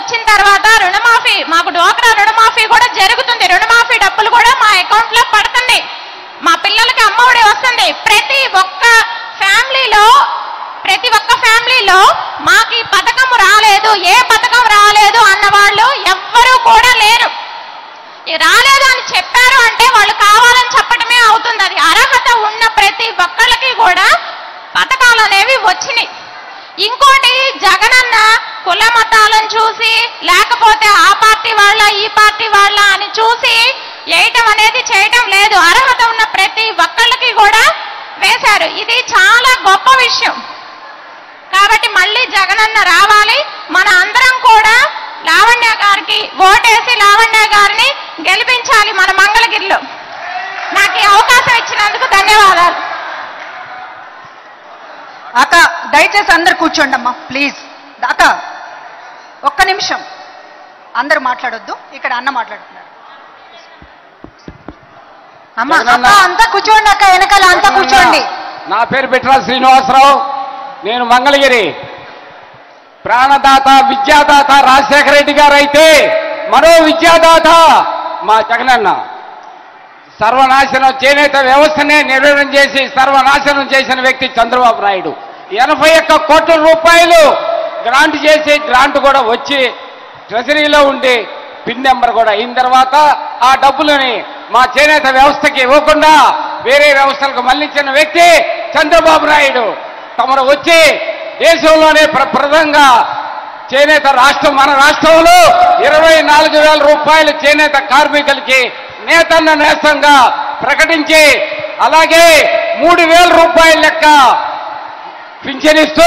వచ్చిన తర్వాత రుణమాఫీ, మాకు డ్వాక్రా రుణమాఫీ కూడా జరుగుతుంది. రుణమాఫీ డబ్బులు కూడా మా అకౌంట్ లో పడుతుంది. మా పిల్లలకి అమ్మఒడి వస్తుంది. ప్రతి ఒక్క ఫ్యామిలీలో మాకు ఈ పథకం రాలేదు, ఏ పథకం రాలేదు అన్న వాళ్ళు ఎవ్వరూ కూడా లేరు. రాలేదు అని చెప్పారు అంటే వాళ్ళు కావాలని చెప్పడమే అవుతుంది. అది అర్హత ఉన్న ప్రతి ఒక్కళ్ళకి కూడా పథకాలు అనేవి వచ్చినాయి. ఇంకోటి, జగనన్న కుల మతాలను చూసి లేకపోతే ఆ పార్టీ వాళ్ళ ఈ పార్టీ వాళ్ళ అని చూసి వేయటం అనేది చేయటం లేదు. అర్హత ఉన్న ప్రతి ఒక్కళ్ళకి కూడా వేశారు. ఇది చాలా గొప్ప విషయం. కాబట్టి మళ్ళీ జగనన్న రావాలి. మన అందరం కూడా లావణ్య గారికి ఓటేసి లావణ్య గారిని గెలిపించాలి మన మంగళగిరిలో. నాకు ఈ అవకాశం ఇచ్చినందుకు ధన్యవాదాలు. అక్క దయచేసి అందరు కూర్చోండి అమ్మా ప్లీజ్. అక్క ఒక్క నిమిషం, అందరు మాట్లాడొద్దు, ఇక్కడ అన్న మాట్లాడుతున్నారు. అమ్మా అక్క అంతా కూర్చోండి, అక్క వెనకాల అంతా కూర్చోండి. నా పేరు బిట్రా శ్రీనివాసరావు, నేను మంగళగిరి. ప్రాణదాత విద్యాదాత రాజశేఖర రెడ్డి గారు అయితే మరో విద్యాదాత మా జగనన్న. సర్వనాశనం చేనేత వ్యవస్థనే నిర్వహణ చేసి సర్వనాశనం చేసిన వ్యక్తి చంద్రబాబు నాయుడు. 81 కోట్ల రూపాయలు గ్రాంట్ చేసి, గ్రాంట్ కూడా వచ్చి ట్రెజరీలో ఉండి పిన్ నెంబర్ కూడా అయిన తర్వాత ఆ డబ్బులని మా చేనేత వ్యవస్థకి ఇవ్వకుండా వేరే వ్యవస్థలకు మళ్లించిన వ్యక్తి చంద్రబాబు నాయుడు. తమరు వచ్చి దేశంలోనే ప్రప్రదంగా చేనేత రాష్ట్రం, మన రాష్ట్రంలో 24,000 రూపాయలు చేనేత కార్మికులకి నేతన్న నేస్తంగా ప్రకటించి, అలాగే 3,000 రూపాయల లెక్క పింఛనిస్తూ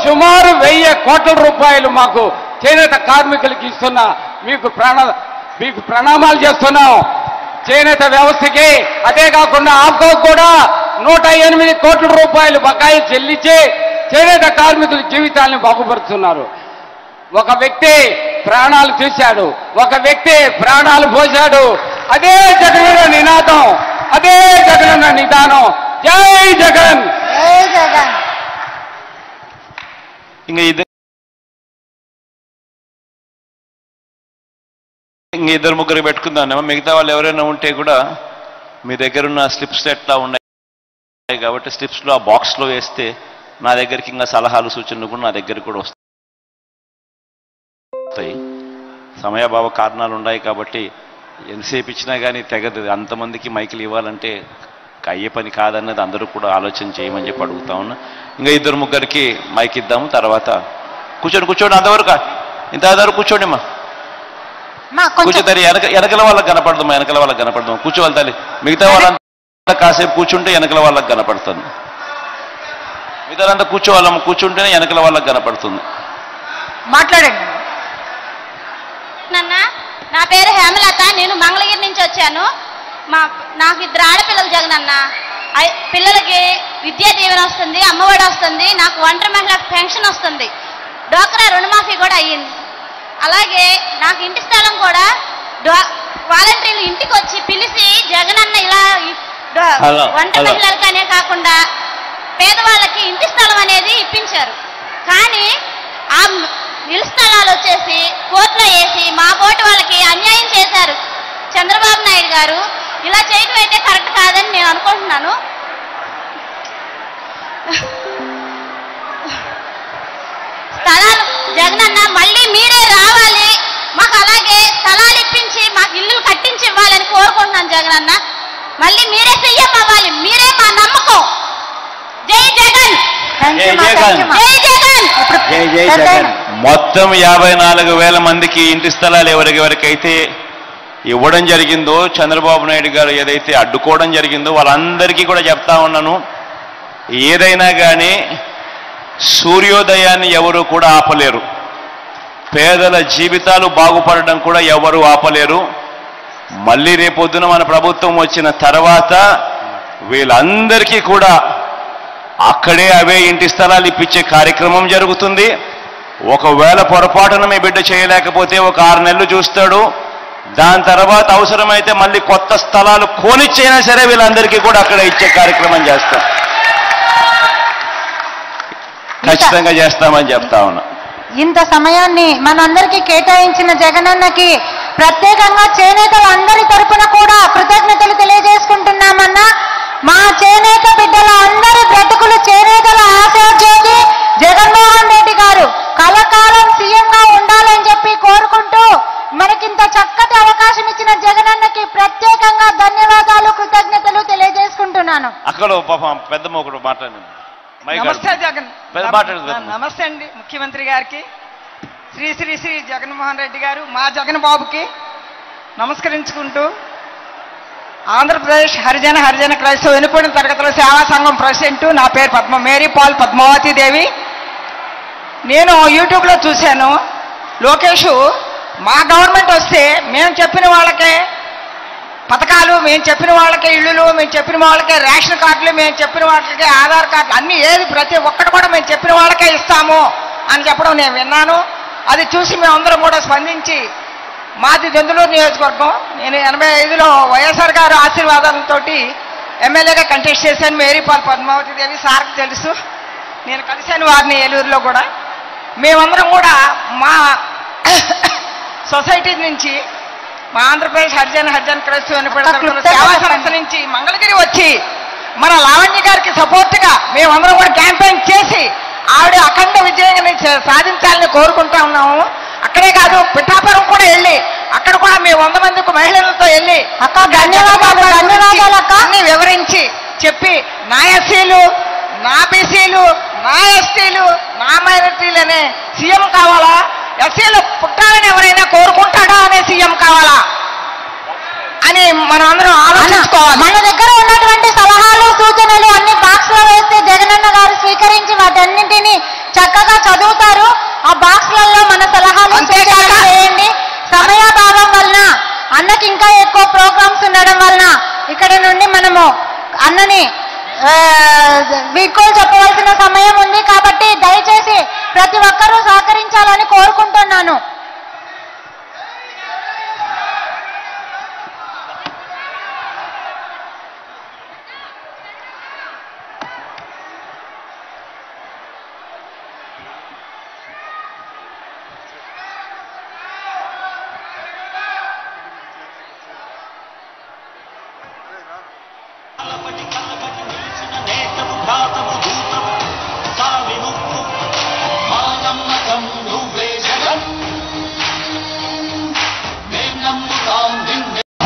సుమారు 1,000 కోట్ల రూపాయలు మాకు చేనేత కార్మికులకి ఇస్తున్నా మీకు ప్రణామాలు చేస్తున్నాం. చేనేత వ్యవస్థకి అదే కాకుండా ఆప్కో కూడా 108 కోట్ల రూపాయలు బకాయి చెల్లించి చేనేత కార్మికుల జీవితాలను బాగుపరుస్తున్నారు. ఒక వ్యక్తి ప్రాణాలు తీశాడు, ఒక వ్యక్తి ప్రాణాలు పోశాడు. అదే జగనన్న నినాదం, అదే జగనన్న నిదానం. జై జగన్, జై జగన్. ఇంకా ఇద్దరు ముగ్గురు పెట్టుకుందాం. మిగతా వాళ్ళు ఎవరైనా ఉంటే కూడా మీ దగ్గర ఉన్న స్లిప్స్ ఎట్లా ఉన్నాయి కాబట్టి స్లిప్స్లో ఆ బాక్స్లో వేస్తే నా దగ్గరికి ఇంకా సలహాలు సూచనలు కూడా నా దగ్గరికి కూడా వస్తాయి. సమయాభావ కారణాలు ఉన్నాయి కాబట్టి ఎంతసేపు ఇచ్చినా కానీ తెగదు. అంతమందికి మైకులు ఇవ్వాలంటే అయ్యే పని కాదన్నది అందరూ కూడా ఆలోచన చేయమని చెప్పి అడుగుతా ఉన్నా. ఇంకా ఇద్దరు ముగ్గురికి మైక్ ఇద్దాము. తర్వాత కూర్చోండి అంతవరకు, ఇంతవరకు కూర్చోండి అమ్మా. కూర్చోతారు, వెనకల వాళ్ళకి కనపడదామా, వెనకల వాళ్ళకి కనపడదాం. కూర్చోవాలి తల్లి. మిగతా వాళ్ళంతా కాసేపు కూర్చుంటే వెనకల వాళ్ళకి కనపడుతుంది. మిగతాలంతా కూర్చోవాలమ్మ, కూర్చుంటేనే వెనకల వాళ్ళకి కనపడుతుంది. మాట్లాడండి. నా పేరు హేమలత, నేను మంగళగిరి నుంచి వచ్చాను. నాకు 2 ఆడపిల్లలు జగనన్న. పిల్లలకి విద్యా దీవెన వస్తుంది, అమ్మఒడి వస్తుంది, నాకు ఒంటరి మహిళ పెన్షన్ వస్తుంది, డ్వాక్రా రుణమాఫీ కూడా అయ్యింది. అలాగే నాకు ఇంటి స్థలం కూడా వాలంటీర్లు ఇంటికి వచ్చి పిలిచి జగనన్న ఇలా ఒంటరి మహిళలకనే కాకుండా పేదవాళ్ళకి ఇంటి స్థలం అనేది ఇప్పించారు. కానీ ఆ ఇళ్ల స్థలాలు వచ్చేసి కోర్టులో వేసి మా కోర్టు వాళ్ళకి అన్యాయం చేశారు చంద్రబాబు నాయుడు గారు. ఇలా చేయడం అయితే కరెక్ట్ కాదని నేను అనుకుంటున్నాను. స్థలాలు జగనన్న మళ్ళీ మీరే రావాలి, మాకు అలాగే స్థలాలు ఇప్పించి మాకు ఇల్లు కట్టించి ఇవ్వాలని కోరుకుంటున్నాను. జగనన్న మళ్ళీ మీరే సీఎం అవ్వాలి, మీరే మా నమ్మకం. జై జగన్, జై జగన్. మొత్తం 54,000 మందికి ఇంటి స్థలాలు ఎవరికైతే ఇవ్వడం జరిగిందో, చంద్రబాబు నాయుడు గారు ఏదైతే అడ్డుకోవడం జరిగిందో వాళ్ళందరికీ కూడా చెప్తా ఉన్నాను, ఏదైనా కానీ సూర్యోదయాన్ని ఎవరు కూడా ఆపలేరు, పేదల జీవితాలు బాగుపడడం కూడా ఎవరు ఆపలేరు. మళ్ళీ రేపొద్దున మన ప్రభుత్వం వచ్చిన తర్వాత వీళ్ళందరికీ కూడా అక్కడే అవే ఇంటి స్థలాలు ఇప్పించే కార్యక్రమం జరుగుతుంది. ఒకవేళ పొరపాటున మీ బిడ్డ చేయలేకపోతే ఒక 6 నెలలు చూస్తాడు. దాని తర్వాత అవసరమైతే మళ్ళీ కొత్త స్థలాలు కొనిచ్చైనా సరే వీళ్ళందరికీ కూడా అక్కడ ఇచ్చే కార్యక్రమం చేస్తాం, ఖచ్చితంగా చేస్తామని చెప్తా ఉన్నా. ఇంత సమయాన్ని మనందరికీ కేటాయించిన జగనన్నకి ప్రత్యేకంగా చేనేతలందరి తరపున కూడా కృతజ్ఞతలు తెలియజేసుకుంటున్నామన్నా. మా చేనేత బిడ్డల అందరి బ్రతుకులు చేనేతల ఆశాజ్యోతి జగన్మోహన్ రెడ్డి గారు కలకాలం సీఎంగా ఉండాలని చెప్పి కోరుకుంటూ మనకింత చక్కటి అవకాశం ఇచ్చిన జగనన్నకి ప్రత్యేకంగా ధన్యవాదాలు, కృతజ్ఞతలు తెలియజేసుకుంటున్నాను. అక్కడ పాపం పెద్ద మొగుడు మాట్లాడండి. నమస్తే నమస్తే అండి ముఖ్యమంత్రి గారికి, శ్రీ శ్రీ శ్రీ జగన్మోహన్ రెడ్డి గారు, మా జగన్ బాబుకి నమస్కరించుకుంటూ, ఆంధ్రప్రదేశ్ హరిజన క్రైస్తవ వెనుకబడిన తరగతుల సేవా సంఘం ప్రెసిడెంట్. నా పేరు మేరీ పాల్ పద్మావతి దేవి. నేను యూట్యూబ్లో చూశాను, లోకేష్ మా గవర్నమెంట్ వస్తే మేము చెప్పిన వాళ్ళకే పథకాలు, మేము చెప్పిన వాళ్ళకే ఇళ్ళు, మేము చెప్పిన వాళ్ళకే రేషన్ కార్డులు, మేము చెప్పిన వాళ్ళకే ఆధార్ కార్డులు, అన్నీ ఏది ప్రతి ఒక్కటి కూడా మేము చెప్పిన వాళ్ళకే ఇస్తాము అని చెప్పడం నేను విన్నాను. అది చూసి మేమందరం కూడా స్పందించి, మాది దెందులూరు నియోజకవర్గం, నేను 85లో వైఎస్ఆర్ గారు ఆశీర్వాదాలతో ఎమ్మెల్యేగా కంటెస్ట్ చేశాను. మేరీపాల్ పద్మావతి దేవి సార్కి తెలుసు, నేను కలిశాను వారిని ఏలూరులో కూడా. మేమందరం కూడా మా సొసైటీ నుంచి, మా ఆంధ్రప్రదేశ్ హరిజన క్రైస్తవ వెనుకబడిన సేవా సంస్థ నుంచి మంగళగిరి వచ్చి మన లావణ్య గారికి సపోర్ట్గా మేమందరం కూడా క్యాంపెయిన్ చేసి ఆవిడ అఖండ విజయాన్ని సాధించాలని కోరుకుంటా ఉన్నాము. అక్కడే కాదు, పిఠాపురం కూడా వెళ్ళి అక్కడ కూడా మేము 100 మందికి మహిళలతో వెళ్ళి అన్ని వివరించి చెప్పి, నా ఎస్సీలు, నా బీసీలు, నా ఎస్టీలు, నా మైనారిటీలు అనే సీఎం కావాలా, ఎస్సీలు పుట్టాలని ఎవరైనా కోరుకుంటాడా అనే సీఎం కావాలా అని మనం అందరం ఆలోచించుకోవాలి. మన దగ్గర ఉన్నటువంటి సలహాలు, సూచనలు అన్ని బాక్స్ లో వేస్తే జగనన్న గారు స్వీకరించి వాటన్నింటినీ చక్కగా చదువుతారు. ఆ బాక్స్లలో మన సలహాలు వేయండి. సమయాభావం వలన, అన్నకి ఇంకా ఎక్కువ ప్రోగ్రామ్స్ ఉండడం వలన ఇక్కడ నుండి మనము అన్నని వీడ్కోలు చెప్పవలసిన సమయం ఉంది. కాబట్టి దయచేసి ప్రతి ఒక్కరూ సహకరించాలని కోరుకుంటున్నాను.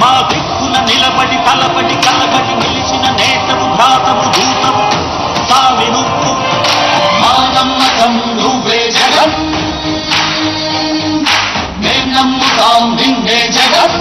మా దిక్కున నిలబడి తలబడి కలబడి నిలిచిన నేతవు ఘాతవు దూతవు సావి ముక్కు మా నమ్మకం నువ్వే జగన్ మేం నమ్ముతాం నిన్నే జగన్.